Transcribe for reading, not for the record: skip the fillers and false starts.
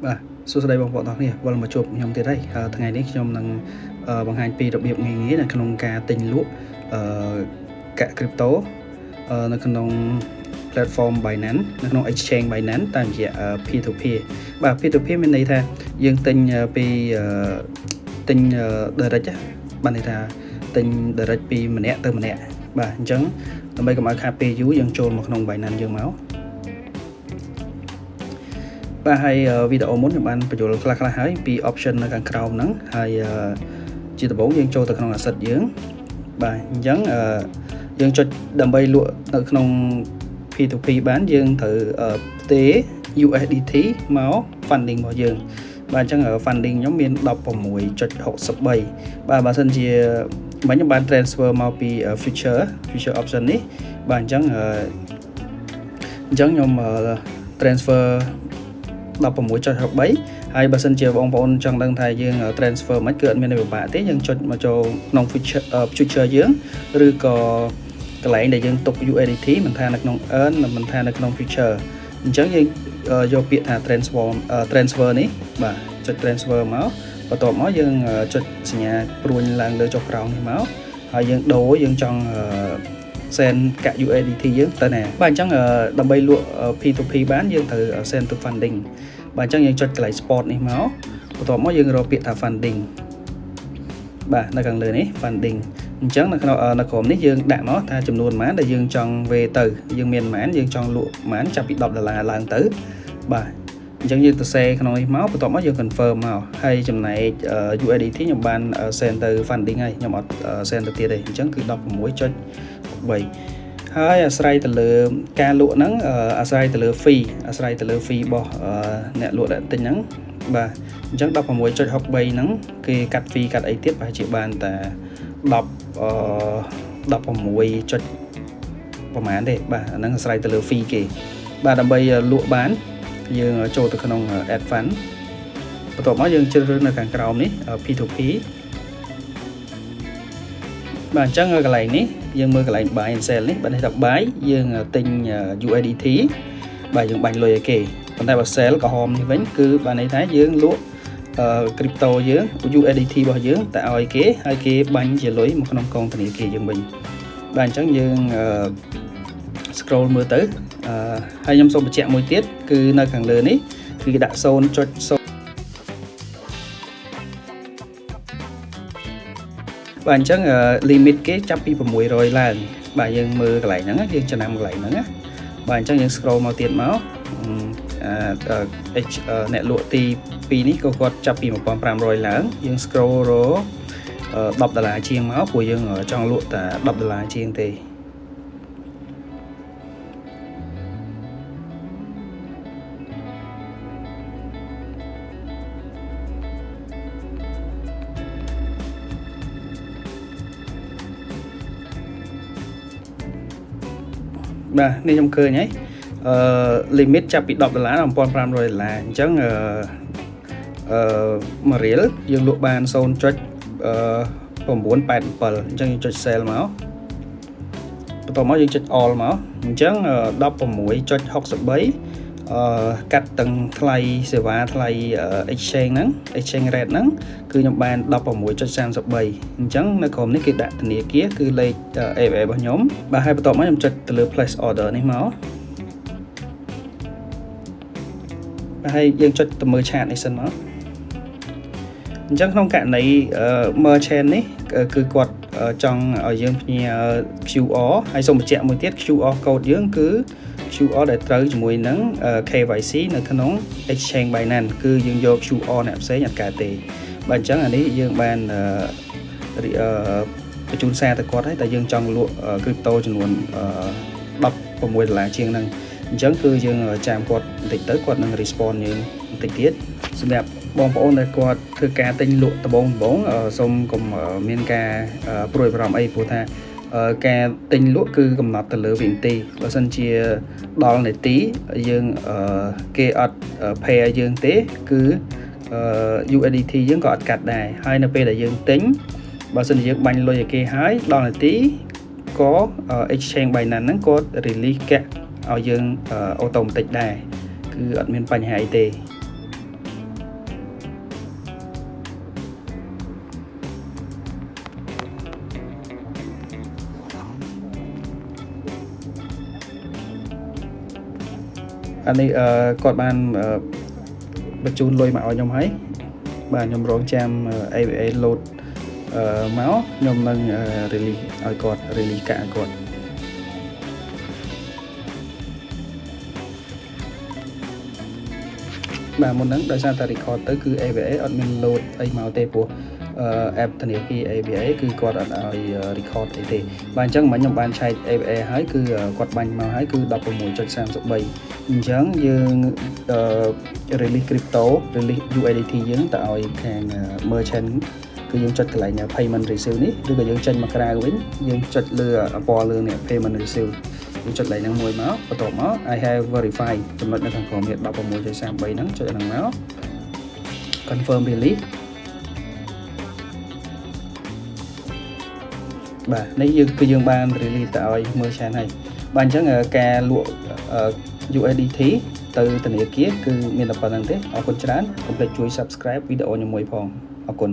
បាទសួស្តីបងប្អូនទាំងអស់គ្នាវិលមកជួបខ្ញុំទៀតហើយថ្ងៃនេះខ្ញុំនឹងបង្ហាញពីរបៀបងាយៗនៅក្នុងការទិញលក់កាក់ crypto នៅក្នុង platform Binance នៅក្នុង exchange Binance តាមរយៈ P2P បាទ P2P មានន័យថាយើងទិញពីទិញ direct បានន័យថាទិញ direct ពីម្នាក់ទៅម្នាក់បាទអញ្ចឹងដើម្បីកុំឲ្យខាតពេលយូរយើងចូលមកក្នុង Binance យើងមកបាទហើយវីដេអូមុនខ្ញុំបានបញ្យល់ខ្លះៗហើយពី option នៅខាងក្រោមហ្នឹងហើយជាដំបូងយើងចូលទៅក្នុង asset យើងបាទអញ្ចឹងយើងចុចដើម្បីលក់នៅក្នុង P2P បានយើងត្រូវផ្ទេរ USDT មក funding របស់យើងបាទអញ្ចឹង funding ខ្ញុំមាន 16.63 បាទបើសិនជាមិញខ្ញុំបាន transfer មកពី future option នេះបាទអញ្ចឹងខ្ញុំ transfer 16.63 ហើយបើសិនជាបងប្អូនចង់ដឹងថាយើង transfer មិនគឺអត់មានពិបាកទេយើងចុចមកចូលក្នុង future យើងឬក៏កន្លែងដែលយើងទុក USDT មិនថានៅក្នុង earn មិនថានៅក្នុង future អញ្ចឹងយើងយកពាក្យថា transfer នេះបាទចុច transfer មកបន្ទាប់មកយើងចុចសញ្ញាព្រួញឡើងលើចុះក្រោមនេះមកហើយយើងដូរយើងចង់send កាក់ USDT យើងទៅណាបាទអញ្ចឹងដើម្បីលក់ P2P បានយើងត្រូវ send to funding បាទអញ្ចឹងយើងចុចកន្លែង spot នេះមកបន្ទាប់មកយើងរកពាក្យថា funding បាទនៅខាងលើនេះ funding អញ្ចឹងនៅក្រោមនេះយើងដាក់មកថាចំនួនប៉ុន្មានដែលយើងចង់វេទៅយើងមានប៉ុន្មានយើងចង់លក់ប៉ុន្មានចាប់ពី$10ឡើងទៅបាទអញ្ចឹងយើងទៅ send ក្នុងនេះមកបន្ទាប់មកយើង confirm មកហើយចំណែក USDT ខ្ញុំបាន send ទៅ funding ហើយខ្ញុំអត់ send ទៅទៀតទេអញ្ចឹងគឺ 16.3 ហើយអាស្រ័យទៅលើការលក់ហ្នឹងអាស្រ័យទៅលើ fee របស់អ្នកលក់ដែលទិញហ្នឹងបាទអញ្ចឹង 16.63 ហ្នឹងគេកាត់ fee កាត់អីទៀតប្រហែលជាបានតែ16ចុចប្រហែលទេបាទអាហ្នឹងអាស្រ័យទៅលើ fee គេបាទដើម្បីលក់បានយើងចូលទៅក្នុង add fund បន្ទាប់មកយើងជ្រើសរើសនៅខាងក្រោមនេះ P2P បាទអញ្ចឹងកន្លែងនេះយើងមើលកន្លែង buy and sell នេះបើនេះថា buy យើងទិញ USDT បាទយើងបាញ់លុយឲ្យគេប៉ុន្តែបើ sell ក្រហមនេះវិញគឺបានន័យថាយើងលក់crypto យើង USDT របស់យើងតែឲ្យគេហើយគេបាញ់ជាលុយមកក្នុងកងធនាគារយើងវិញបាទអញ្ចឹងយើង scroll មើលទៅហើយខ្ញុំសូមបញ្ជាក់មួយទៀតគឺនៅខាងលើនេះគឺគេដាក់ 0.0 បាទអញ្ចឹង limit គេចាប់ពី600ឡើងបាទយើងមើលកន្លែងហ្នឹងយើងចំណាំកន្លែងហ្នឹងណាបាទអញ្ចឹងយើង scroll មកទៀតមកអ្នកលក់ទី2នេះក៏គាត់ចាប់ពី1500ឡើងយើង scroll រ$10ជាងមកព្រោះយើងចង់លក់តែ$10ជាងទេបាទនេះខ្ញុំឃើញហើយlimit ចាប់ពី$10ដល់$1500អញ្ចឹង1រៀលយើងលក់បាន 0.987 អញ្ចឹងយើងចុច sell មកបន្ទាប់មកយើងចុច all មកអញ្ចឹង 16.63 កាត់ទាំងថ្លៃសេវាថ្លៃ exchange ហ្នឹង exchange rate ហ្នឹងគឺខ្ញុំបាន 16.33 អញ្ចឹងនៅក្រោមនេះគេដាក់ធនាគារគឺលេខ AFA របស់ខ្ញុំបាទហើយបន្ទាប់មកខ្ញុំចុចទៅលើ place order នេះមកបាទហើយយើងចុចទៅមើលឆាតនេះសិនមកអញ្ចឹងក្នុងករណី merchant នេះគឺគាត់ចង់ឲ្យយើងផ្ញើ QR ហើយសូមបញ្ជាក់មួយទៀត QR code យើងគឺ QR ដែលត្រូវជាមួយនឹង KYC នៅក្នុង exchange Binance គឺយើងយក QR អ្នកផ្សេងអត់កើតទេបាទអញ្ចឹងអានេះយើងបានបញ្ជូនសារទៅគាត់ហើយតែយើងចង់លក់ crypto ចំនួន$16ជាងហ្នឹងអញ្ចឹងគឺយើងចាំគាត់បន្តិចទៅគាត់នឹង respond យើងបន្តិចទៀតសម្រាប់បងប្អូនដែលគាត់ធ្វើការទិញលក់ដំបូងសូមកុំមានការព្រួយបារម្ភអីព្រោះថាការទិញលក់គឺកំណត់ទៅលើវិនាទីបើសិនជាដល់នាទីយើងគេអត់ pay ឲ្យយើងទេគឺ USDT យើងក៏អត់កាត់ដែរហើយនៅពេលដែលយើងទិញបើសិនជាយើងបាញ់លុយឲ្យគេហើយដល់នាទីក៏ exchange Binance ហ្នឹងគាត់ release កាក់ឲ្យយើង automatic ដែរគឺអត់មានបញ្ហាអីទេ អានេះគាត់បានបញ្ជូនលុយមកឲ្យខ្ញុំហើយបាទខ្ញុំរងចាំ AVA load មកខ្ញុំនឹង release ឲ្យគាត់ release កាក់ឲ្យគាត់បាទមុនហ្នឹងដោយសារតែ record ទៅគឺ AVA អត់មាន load អីមកទេព្រោះapp ធនាគារ AVA គឺគាត់អត់ឲ្យ record អីទេបាទអញ្ចឹងមិញខ្ញុំបានឆែក AVA ហើយគឺគាត់បាញ់មកហើយគឺ 16.33 អញ្ចឹងយើង release crypto release USDT យើងទៅឲ្យខាង merchant គឺយើងចុចកន្លែង payment receive នេះឬក៏យើងចេញមកក្រៅវិញយើងចុចលើពណ៌លឿងនេះ payment receive យើងចុចកន្លែងហ្នឹងមួយមកបន្ទាប់មក I have verified ចំណុចនៅខាងក្រោមនេះ 16.33 ហ្នឹងចុចអាហ្នឹងមក confirm release បាទនេះគឺយើងបាន release ទៅឲ្យ merchant ហើយបាទអញ្ចឹងការលក់ USDT ទៅធនាគារគឺមានតែប៉ុណ្្នឹងទេអរគុណច្រើនកុំភ្លេចជួយ subscribe វីដេអូខ្ញុំមួយផងអរគុណ